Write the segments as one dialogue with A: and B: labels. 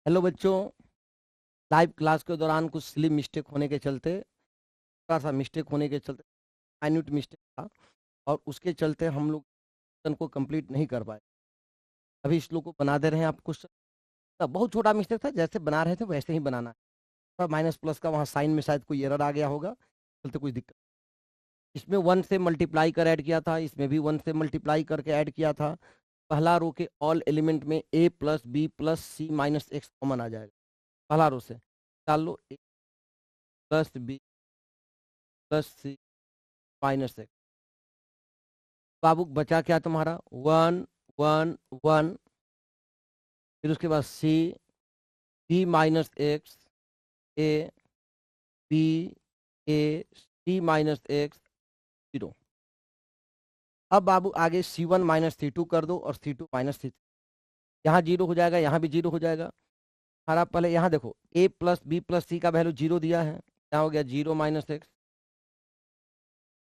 A: Hello बच्चों। Live class के दौरान कुछ स्लिप मिस्टेक होने के चलते, थोड़ा सा मिस्टेक होने के चलते, माइन्यूट मिस्टेक था और उसके चलते हम लोग क्वेश्चन को कंप्लीट नहीं कर पाए। अभी इस लोग को बना दे रहे हैं आप क्वेश्चन। बहुत छोटा मिस्टेक था, जैसे बना रहे थे वैसे ही बनाना है। माइनस प्लस का वहाँ साइन में शायद कोई एरर आ गया होगा, चलते कोई दिक्कत। इसमें 1 से मल्टीप्लाई कर ऐड किया था, इसमें भी 1 से मल्टीप्लाई करके ऐड किया था। पहला रो के ऑल एलिमेंट में a plus b plus c minus x common आ जाएगा। पहला रो से डाल लो a plus b plus c minus x. बाबू बचा क्या तुम्हारा? 1 1 1। फिर उसके बाद c, b minus x, a, b, a, c minus x, 0। अब बाबू आगे C1 माइनस C2 कर दो और C2 माइनस C3। यहाँ 0 हो जाएगा, यहाँ भी 0 हो जाएगा। हमारा पहले यहाँ देखो a प्लस बी प्लस सी का वैल्यू 0 दिया है, यहाँ हो गया 0 माइनस एक्स।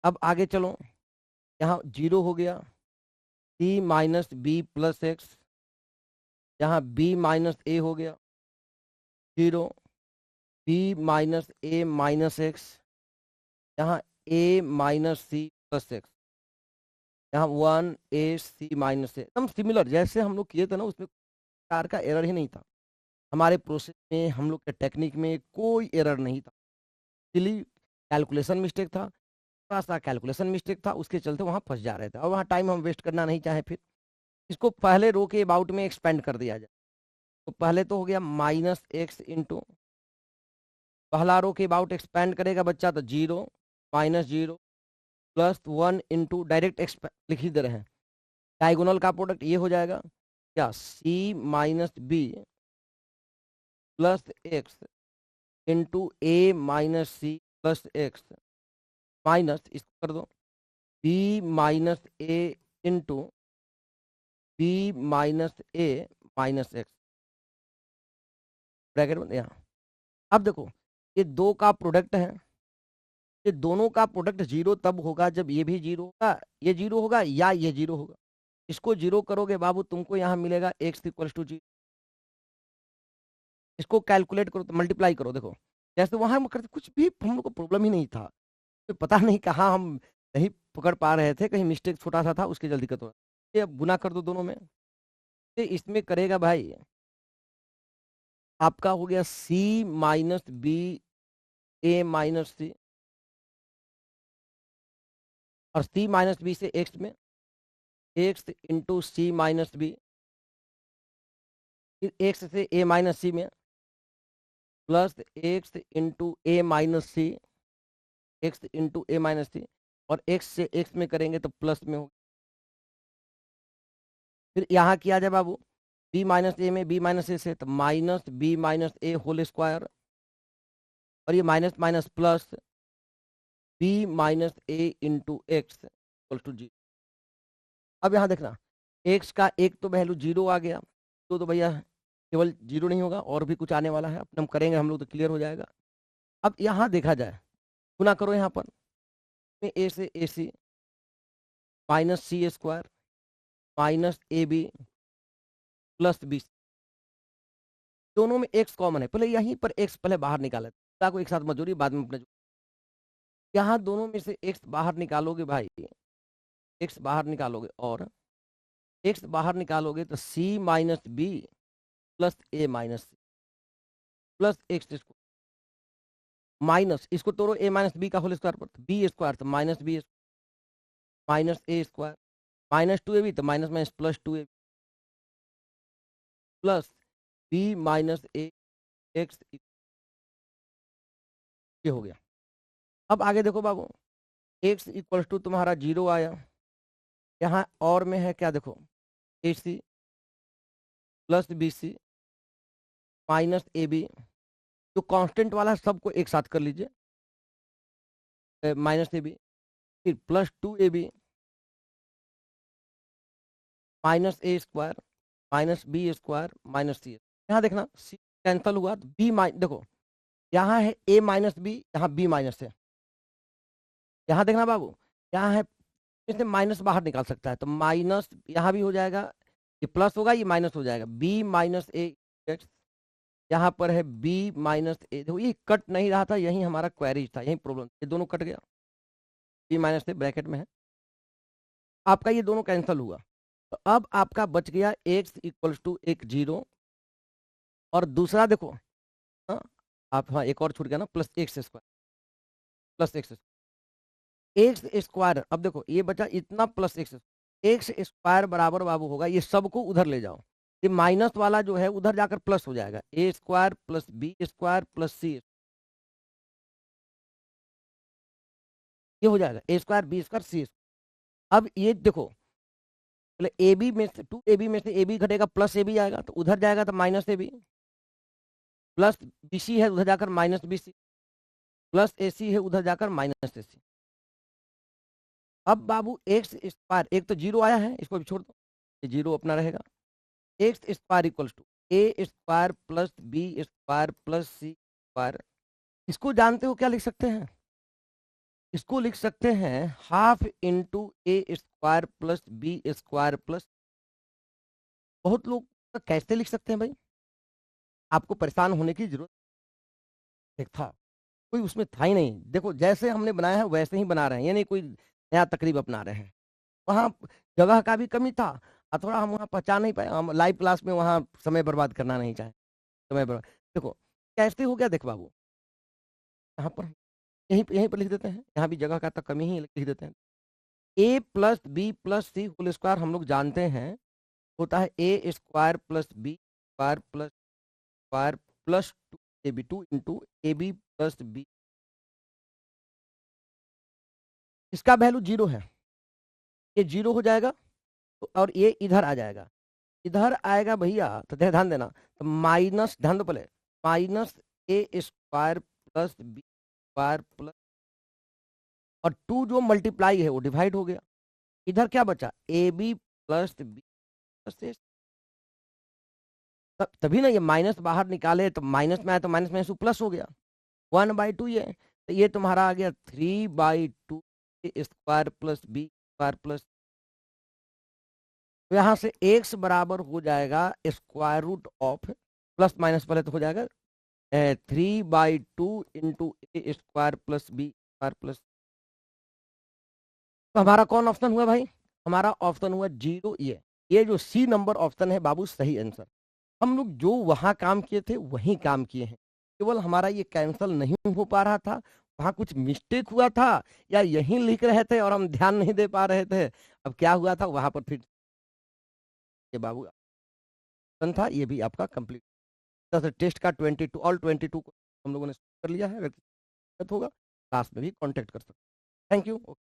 A: अब आगे चलो, यहाँ 0 हो गया, c minus B plus X, यहाँ b माइनस ए हो गया 0, b माइनस ए माइनस एक्स, यहाँ a minus C plus X, यहाँ 1 a c माइनस ए। एकदम सिमिलर जैसे हम लोग किए थे ना, उसमें कार का एरर ही नहीं था। हमारे प्रोसेस में, हम लोग के टेक्निक में कोई एरर नहीं था। इसलिए कैलकुलेशन मिस्टेक था, थोड़ा सा कैलकुलेशन मिस्टेक था, उसके चलते वहाँ फंस जा रहे थे और वहाँ टाइम हम वेस्ट करना नहीं चाहे। फिर इसको पहले रो के अबाउट में एक्सपेंड कर दिया जाए। तो पहले तो हो गया माइनस एक्स इंटू, पहला रो के अबाउट एक्सपेंड करेगा बच्चा तो 0 माइनस 0 प्लस 1 इंटू, डायरेक्ट लिख ही दे रहे हैं, डायगोनल का प्रोडक्ट ये हो जाएगा क्या, c minus B plus x into a minus C plus x, minus इसको कर दो बी माइनस ए इंटू बी माइनस ए माइनस एक्स, ब्रैकेट में यहाँ। अब देखो ये दो का प्रोडक्ट है, ये दोनों का प्रोडक्ट 0 तब होगा जब ये भी 0 होगा, ये 0 होगा या ये 0 होगा। इसको 0 करोगे बाबू, तुमको यहाँ मिलेगा x इक्वल टू 0। इसको कैलकुलेट करो तो मल्टीप्लाई करो, देखो जैसे वहां हम करते कुछ भी हम लोग को प्रॉब्लम ही नहीं था। तो पता नहीं कहाँ हम नहीं पकड़ पा रहे थे, कहीं मिस्टेक छोटा सा था उसके जल्दी दिक्कत हो रहा। ये अब गुना कर दो दोनों में, तो इसमें करेगा भाई आपका हो गया c माइनस बी ए माइनस सी, और c माइनस बी से x में x इंटू सी माइनस बी, फिर x से a माइनस सी में plus x into a minus C, x into a minus सी, और x से x में करेंगे तो प्लस में होगा। फिर यहाँ किया जाए बाबू, b माइनस ए में b माइनस ए से तो minus B minus A whole square, और ये minus minus plus b minus A into X equal to 0। अब यहाँ देखना, x का एक तो वैल्यू 0 आ गया, तो भैया केवल 0 नहीं होगा और भी कुछ आने वाला है, अपने हम करेंगे हम लोग तो क्लियर हो जाएगा। अब यहाँ देखा जाए, गुना करो यहाँ पर ए से a c minus c square minus A B plus b, दोनों में x कॉमन है, पहले यहीं पर x पहले बाहर निकाले को एक साथ मजूरी बाद में अपने, यहाँ दोनों में से x बाहर निकालोगे भाई, x बाहर निकालोगे और x बाहर निकालोगे तो c minus B plus a minus C plus x square, minus इसको तोड़ो a माइनस बी का होल स्क्वायर पर, बी स्क्वायर तो minus B minus a square minus 2ab तो minus minus plus 2ab plus b minus a x, ये हो गया। अब आगे देखो बाबू, x इक्वल टू तुम्हारा 0 आया, यहाँ और में है क्या देखो, a c plus B c minus A b, जो कांस्टेंट वाला है सबको एक साथ कर लीजिए, माइनस ए बी, फिर plus 2ab minus a square minus b square minus c. यहाँ देखना सी कैंसल हुआ तो बी माइनस, देखो यहाँ है ए माइनस बी, यहाँ बी माइनस है। यहाँ देखना बाबू, यहाँ है इससे माइनस बाहर निकाल सकता है तो माइनस यहाँ भी हो जाएगा, ये प्लस होगा ये माइनस हो जाएगा, बी माइनस ए एक्स यहाँ पर है b माइनस ए, देखो ये कट नहीं रहा था, यही हमारा क्वेरीज था, यही प्रॉब्लम, ये दोनों कट गया, b माइनस ए ब्रैकेट में है, आपका ये दोनों कैंसिल हुआ, तो अब आपका बच गया x इक्वल्स टू एक 0, और दूसरा देखो, हाँ, आप, हाँ एक और छूट गया ना, plus x square, plus x square, अब देखो ये बचा इतना प्लस एक्स स्क्वायर बराबर बाबू होगा, ये सबको उधर ले जाओ, ये माइनस वाला जो है उधर जाकर प्लस हो जाएगा, a square plus B square plus c, ये हो जाएगा a square b square c. अब ये देखो, पहले ए बी में से, 2ab में से ए बी घटेगा, प्लस ए बी आएगा, तो उधर जाएगा तो minus A B, plus B C है उधर जाकर minus B C, plus A C है उधर जाकर माइनस ए सी। अब बाबू एक्स स्क्वायर, एक तो जीरो आया है, इसको भी छोड़ दो, ये जीरो अपना रहेगा, X square equals to A square plus B square plus C square, इसको जानते हो क्या लिख सकते हैं, इसको लिख सकते हैं half into a square plus B square plus, बहुत लोग कैसे लिख सकते हैं भाई, आपको परेशान होने की जरूरत एक था, कोई उसमें था ही नहीं, देखो जैसे हमने बनाया है वैसे ही बना रहे हैं, यानी कोई नया तकरीब अपना रहे हैं, वहाँ जगह का भी कमी था, और थोड़ा हम वहाँ पहचान नहीं पाए, हम लाइव क्लास में वहाँ समय बर्बाद करना नहीं चाहे, समय बर्बाद, देखो कैसे हो गया, देख बाबू यहाँ पर यहीं पर लिख देते हैं, यहाँ भी जगह का तो कमी ही लिख देते हैं, a plus b plus c whole square हम लोग जानते हैं होता है a square plus B square plus 2ab, 2 into a B plus b, इसका वैल्यू 0 है, ये 0 हो जाएगा, तो और ये इधर आ जाएगा, इधर आएगा भैया, तो ध्यान देना, तो माइनस, ध्यान दो पहले, minus a square plus B square plus, और 2 जो मल्टीप्लाई है वो डिवाइड हो गया, इधर क्या बचा, a B plus b plus a, तभी ना ये माइनस बाहर निकाले तो माइनस में आया, तो माइनस में प्लस हो गया, 1/2 ये, तो ये तुम्हारा आ गया 3/2 square plus B square plus, तो यहाँ से x बराबर हो जाएगा square root of, plus minus पहले तो हो जाएगा 3/2 into a square plus B square plus, तो हमारा कौन ऑप्शन हुआ भाई, हमारा ऑप्शन हुआ 0, ये जो सी नंबर ऑप्शन है बाबू सही आंसर, हम लोग जो वहां काम किए थे वहीं काम किए हैं, केवल हमारा ये कैंसिल नहीं हो पा रहा था, वहां कुछ मिस्टेक हुआ था, या यहीं लिख रहे थे और हम ध्यान नहीं दे पा रहे थे, अब क्या हुआ था वहां पर फिर ये बाबू था, ये भी आपका कंप्लीट, टेस्ट का 22 ऑल 22 को हम लोगों ने कर लिया है, व्यक्तिगत होगा, क्लास में भी कांटेक्ट कर सकते, थैंक यू।